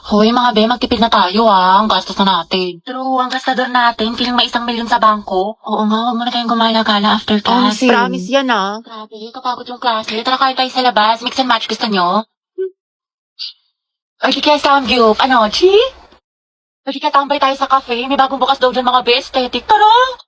Hoy, mga be, magtipid na tayo Ang gastos na natin. True, ang gastador natin, feeling may 1,000,000 sa bangko. Oo nga, huwag mo na tayong gumala-gala after class. Promise yan Grabe, kapagod yung klase. Tara kain tayo sa labas. Mix and match, gusto nyo? Or di kaya Samgyup. Ano, Chi? Or di kaya tambay tayo sa cafe. May bagong bukas daw dyan mga be, aesthetic. Tara!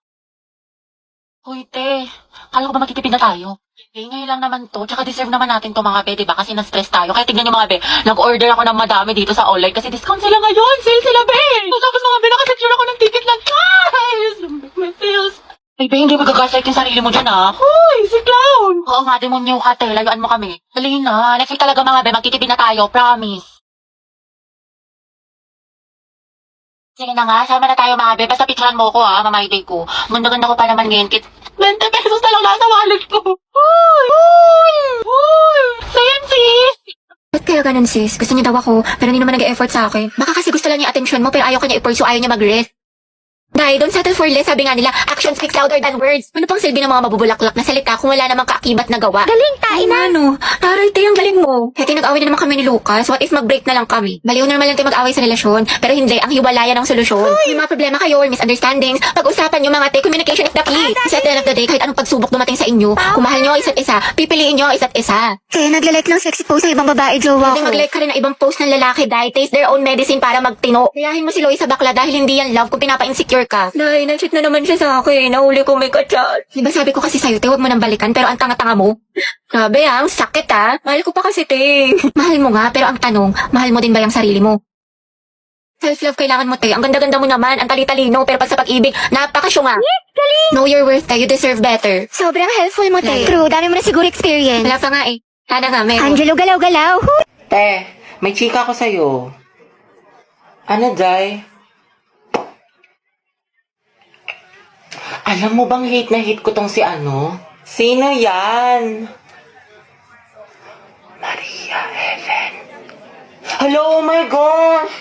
Hoy, te. Kala ko ba magtitipid na tayo? Eh, ngayon lang naman to. Tsaka deserve naman natin to mga be, diba? Kasi na-stress tayo. Kaya tignan nyo mga be, nag-order ako ng madami dito sa online kasi discount sila ngayon. Sale sila, be! Tapos mga be, nakasecure ako ng ticket lang. Guys! May sales. Ay, be, hindi magagaslight yung sarili mo dyan, Hoy, si Clown! Oo nga, demonyo ka, te. Layuan mo kami. Dali na. Next week talaga mga be, magtitipid na tayo. Promise. Sige na nga, sama na tayo mga be. Basta picturean mo ko mamayday ko. Ganda-ganda ko pa naman ngayon. 20 pesos na lang nasa wallet ko. Hoy! Same sis! Ba't kaya ganun sis? Gusto niya daw ako, pero hindi naman nag-e-effort sa akin. Baka kasi gusto lang niya attention mo, pero ayaw kanya i-pursue, ayaw niya mag-rest. Dahil don't settle for less, sabi nga nila, action speaks louder than words. Ano pang silbi ng mga mabubulaklak na salita kung wala namang kaakibat na gawa? Galing, tain na! Ano? Taray, te, ang galing mo. Kaya nag-away na naman kami ni Lucas, what if mag-break na lang kami? Baliw normal lang tayo mag-away sa relasyon, pero hindi, ang hiwalayan ang solusyon. May mga problema kayo or misunderstandings, pag-usapan nyo mga te, communication is the key. Kasi at the end of the day, kahit anong pagsubok dumating sa inyo, kung mahal nyo ang isa't isa, pipiliin nyo ang isa't isa. Kaya naglalike ng sexy post ng ibang babae, jowa ko. Mag-like ka rin ng ibang post ng lalaki dahil taste their own medicine para magtino. Kayahin mo si Loie sa bakla dahil hindi yan love kung pinapa-insecure ka. Dahil nag-cheat na naman siya sa akin. Nahuli ko may kachat. Diba sabi ko kasi sa'yo, te, huwag mo nang balikan pero ang tanga-tanga mo. Grabe ang sakit Mahal ko pa kasi, te. Mahal mo nga, pero ang tanong, mahal mo din ba yung sarili mo? Self-love kailangan mo, te. Ang ganda-ganda mo naman, ang tali-talino, pero pag sa pag-ibig, napakasyunga. Know your worth, te. You deserve better. Sobrang helpful mo, te. True, dami mo na siguro experience. Wala pa nga eh. Sana nga, meron. Angelo, galaw-galaw. Te, may chika ko sa'yo. Ano, Jai? Alam mo bang hate na hate ko tong si ano? Sino yan? Maria Heaven. Hello, oh my gosh!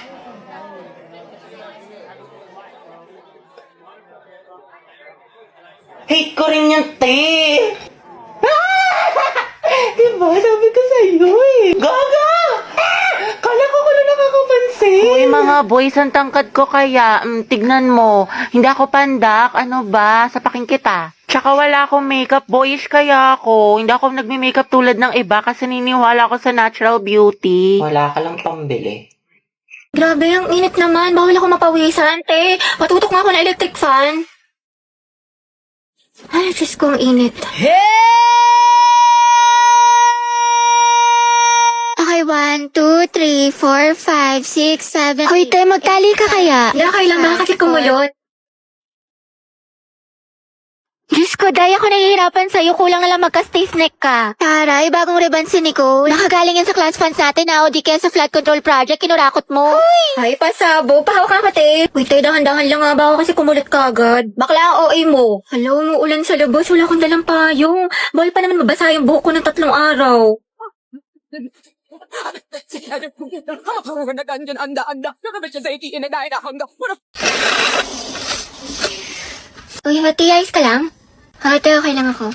Hate ko rin yung te! Diba? Sabi ko sa'yo Gaga! Kala ko lang nakakapansin. Uy, mga boys, ang tangkad ko kaya. Tignan mo. Hindi ako pandak. Ano ba? Sapakin kita. Tsaka wala akong makeup. Boyish kaya ako. Hindi ako nagme-makeup tulad ng iba kasi niniwala ako sa natural beauty. Wala ka lang pambili. Grabe, ang init naman. Bawal ako mapawisan, te. Patutok nga ako ng electric fan. Ay, Diyos ko, ang init. Okay, 1, 2, 3, 4, 5, 6, 7. Hoy, te, magtali ka kaya? Hindi, kailang baka kasi kumulot. Diyos ko, Day, ako nahihirapan sa'yo. Kulang na lang magka-stiff neck ka. Taray, bagong ribbon si Nicole. Nakagaling yan sa class funds natin, o di kaya sa flood control project, kinurakot mo. Ay, pasabo. Pahawak ka, te. Uy, te, dahan-dahan lang nga. Baka kasi kumulit ka agad. Bakla ang OA mo. Hala, umuulan sa labas. Wala akong dalang payong. Bawal pa naman mabasa yung buhok ko ng 3 araw. Uy, hati, ayos ka lang? Hati, okay lang ako.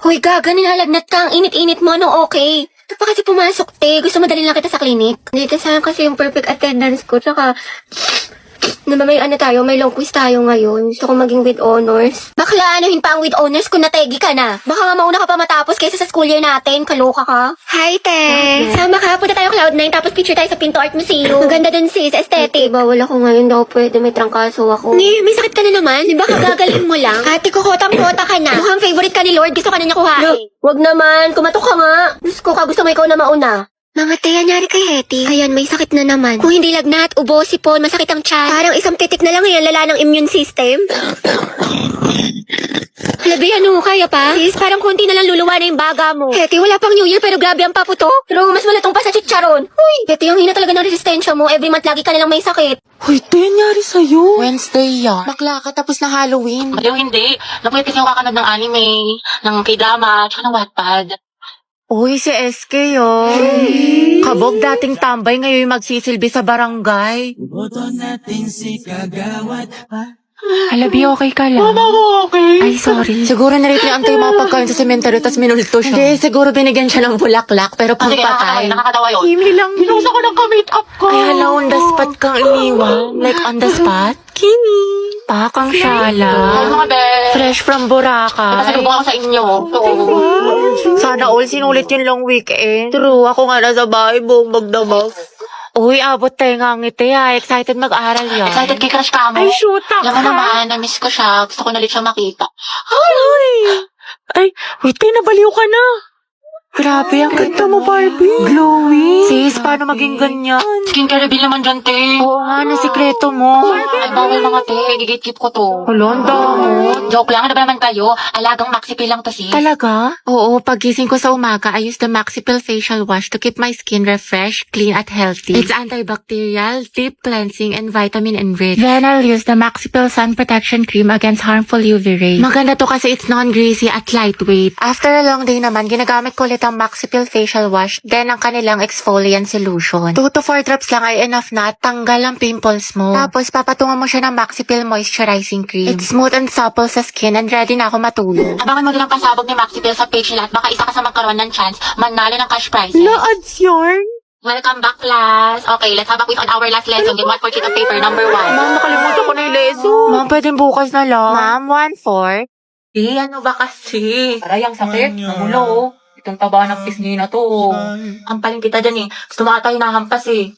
Uy, gaga, nilalagnat ka. Ang init-init mo, no, okay? Ito pa kasi pumasok, te. Gusto mo dalhin lang kita sa clinic? Dito sayang kasi yung perfect attendance ko. Tsaka, naman may may long quiz tayo ngayon. Gusto ko maging with honors. Bakla, anuhin pa ang with honors kung nategi ka na. Baka nga mauna ka pa matapos kaysa sa school year natin. Kaloka ka. Hi, te. Sama ka. Punta tayo Cloud9 tapos picture tayo sa Pinto Art Museum. Maganda dun sis, aesthetic. Bawal ako ngayon daw pwede. May trangkaso ako. Ni, may sakit ka na naman. Di ba kagagaling mo lang? Ate ko, kotang-kota ka na. Mukhang favorite ka ni Lord. Gusto ka na niya kuhain. Wag naman. Kumatok ka nga. Diyos ko ka. Gusto mo ikaw na mauna. Mga te, anyari kay Hetty. Ayan, may sakit na naman. Kung hindi lagnat, ubo, sipon, masakit ang tiyan. Parang isang titik na lang yan, lala ng immune system. Halabi, ano, kaya pa? Sis, parang konti na lang luluwa na yung baga mo. Hetty, wala pang New Year pero grabe ang paputo. Pero mas malatong pa sa chicharon. Uy, Hetty, ang hina talaga ng resistensya mo. Every month lagi ka nalang may sakit. Hoy, te, nangyari sa'yo? Wednesday yan. Bakla ka tapos na Halloween. Baliw hindi. Napuyat kasi ako kakanood ng anime, ng k-drama, tsaka ng Wattpad. Uy, si SK, Kabog dating tambay, ngayon magsisilbi sa barangay. Boto natin si Kagawad. Halabi, okay ka lang? Mama, okay? Ay, sorry. Siguro narito niya antay mga pagkain sa sementeryo tapos minulto siya. Hindi, siguro binigyan siya ng bulaklak pero Sige, pagpatay. nakakatawa yun. Kimi lang. Pinusa ko ng ka-make up ko. Ay, hala, on the spot kang iniwan. Like, on the spot? Kimi. Pakang Ay, syala. mga be. Fresh from Boracay. Pasalubong ako sa inyo. Sana all sinulit yun long weekend. True, ako nga nasa bahay buong magdamag. Uy, abot tayo nga ngiti ha. Excited mag-aral yan. Excited kay crush ka mo? Ay, shoot ako. Alam mo naman, na-miss ko siya. Gusto ko na ulit siya makita. Ay, wait, nabaliw ka na. Grabe, ang ganda mo, Barbie. Glowing. Sis, paano maging ganyan? Skincare reveal naman dyan, te. Oo nga, na sikreto mo. Ay, bawal mga te. Gigit-keep ko to. Holanda mo. Joke lang, ano ba naman tayo? Alagang maxipil lang to, sis. Talaga? Oo, pagising ko sa umaga, I use the Maxipil Facial Wash to keep my skin refreshed, clean, at healthy. It's antibacterial, deep cleansing, and vitamin enriched. Then I'll use the Maxipil Sun Protection Cream against harmful UV rays. Maganda to kasi it's non-greasy at lightweight. After a long day naman, ginagamit ko ulit ang Maxipil Facial Wash, then ang kanilang exfoliant solution. 2 to 4 drops lang ay enough na at tanggal ang pimples mo. Tapos, papatungan mo siya ng Maxipil Moisturizing Cream. It's smooth and supple sa skin and ready na ako matulog. Abangan mo din ang pasabog ni Maxipil sa page nila at baka isa ka sa magkaroon ng chance manalo ng cash prizes. ads yarn? Welcome back, class. Okay, let's have a quiz on our last lesson. Get 1 for sheet of paper, number 1. Ma'am, nakalimutan ko na yung lesson. Ma'am, pwedeng bukas na lang. Ma'am, 1-4. Ano ba kasi? Aray, ang sakit. Namulo, oh. Itong taba ng pisngi na to. Oh. Ampaling kita dyan eh. Gusto mo ata hinahampas eh.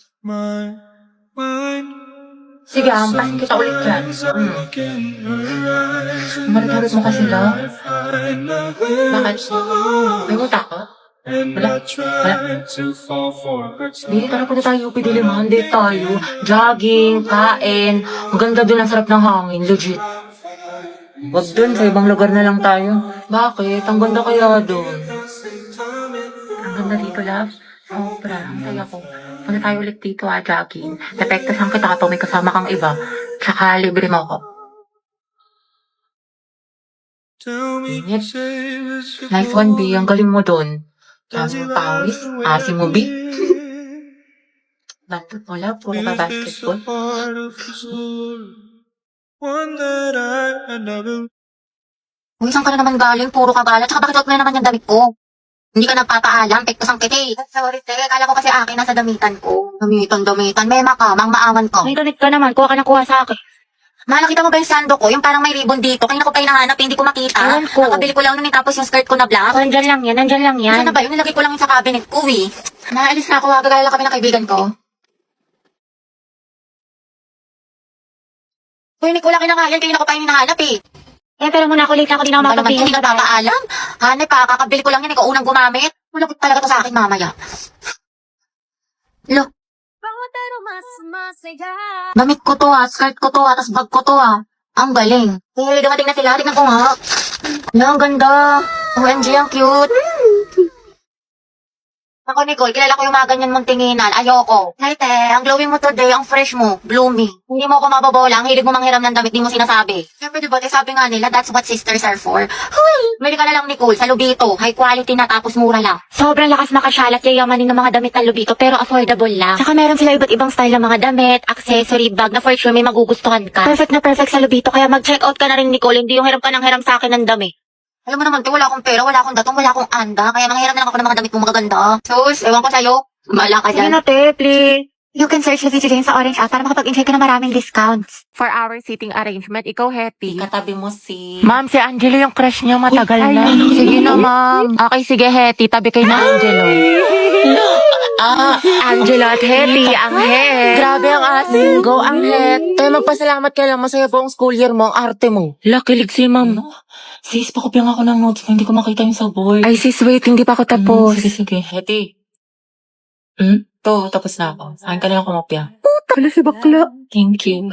Sige, hampasin kita ulit dyan. Malit-halit mo kasi lang. Bakit? May muta ka? Wala. Hindi, tara punta tayo. Pidiliman. Date tayo. Jogging, kain. Maganda dun ang sarap ng hangin. Legit. Wag dun. Sa ibang lugar na lang tayo. Bakit? Ang ganda kaya dun. Ang ganda dito, love. Sobra. Ang saya ko. Punta tayo ulit dito, jogging. Depektasan kita kapag may kasama kang iba. Tsaka libre mo ako. Init. Nice one, B. Ang galing mo dun. Pawis. Asim mo, B. Bakit wala? Puro ka basketball. Uy, saan ka na naman galing? Puro ka gala. Tsaka bakit wag na naman yung damit ko? Hindi ka nagpapaalam, pektos ang kiti. Sorry, te. Kala ko kasi akin nasa damitan ko. Damitan. Mema ka, mang-maawan ko. May ganit ka naman. Kuha ka na kuha sa akin. Mahal, nakita mo ba yung sando ko? Yung parang may ribbon dito. Kanina ko pa hinahanap, hindi ko makita. Ewan ko. Nakabili ko lang nun, tapos yung skirt ko na black. Nandyan lang yan. Saan na ba yun? Nilagay ko lang yun sa cabinet ko, eh. Naalis na ako, gagala kami ng kaibigan ko. Uy, Nick, wala kinangayan. Kanina ko pa yung hinahanap, eh. Pero muna ako late ako. Di na ako Ano naman, makapagpili. hindi ka papaalam. Hanay pa, kakabili ko lang yan. Ikaw unang gumamit. Malapit talaga to sa akin mamaya. Look. Damit ko to skirt ko to tas bag ko to Ang galing. Hey, dumating na sila. Tignan ko nga. Wala, ang ganda. OMG, ang cute. Ako, Nicole, kilala ko yung mga ganyan mong tinginan. Ayoko. Hey, te, ang glowing mo today, ang fresh mo, bloomy. Hindi mo ako mababola, ang hilig mo manghiram ng damit, di mo sinasabi. Siyempre, diba, sabi nga nila, that's what sisters are for. Huy! Mali ka na lang, Nicole, sa Lubito. High quality na tapos mura lang. Sobrang lakas makasyalat yayamanin ng mga damit na Lubito pero affordable lang. Saka meron sila iba't ibang style ng mga damit, accessory, bag na for sure may magugustuhan ka. Perfect na perfect sa Lubito kaya mag-check out ka na rin, Nicole. Hindi yung hiram ka ng hiram sa akin ng damit. Alam mo naman, te, wala akong pera, wala akong datong, wala akong anda. Kaya manghiram na lang ako ng mga damit mong magaganda. Sus, ewan ko sa'yo. Bala ka Sige dyan. na, te, please. You can search the video dyan sa Orange app para makapag-enjoy ka ng maraming discounts. For our seating arrangement, ikaw, Hetty. Katabi mo si... Ma'am, si Angelo yung crush niya matagal na. Sige na, ma'am. Okay, sige, Hetty. Tabi kayo na, Angelo. Angelo at Hetty, ang het. Grabe ang asin. Go, ang het. Tayo magpasalamat ka lang. Masaya po ang school year mo, ang arte mo. Lakilig si ma'am. Sis, pakopyang ako ng notes mo. Hindi ko makita yung sa board. Ay, sis, wait. Hindi pa ako tapos. Sige. Heti. To, tapos na ako. Saan ka na lang kumopya? Wala si bakla. Thank you.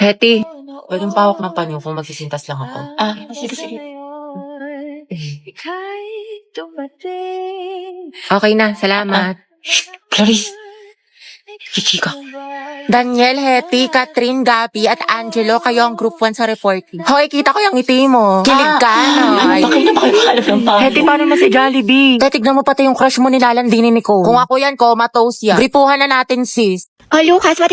Hetty. Pwedeng pawak ng panyo kung magsisintas lang ako. Sige. Okay na, salamat. Clarice. Chichika. Daniel, Hetty, Catherine, Gabi, at Angelo, kayo ang group 1 sa reporting. Hoy, kita ko yung ngiti mo. Kilig ka, no? Bakit na makipaalap ng panyo? Hetty, paano na si Jollibee? Tignan mo pati yung crush mo nilalandinin ni Nicole. Kung ako yan, comatose yan. Gripuhan na natin, sis. Oh, Lucas, what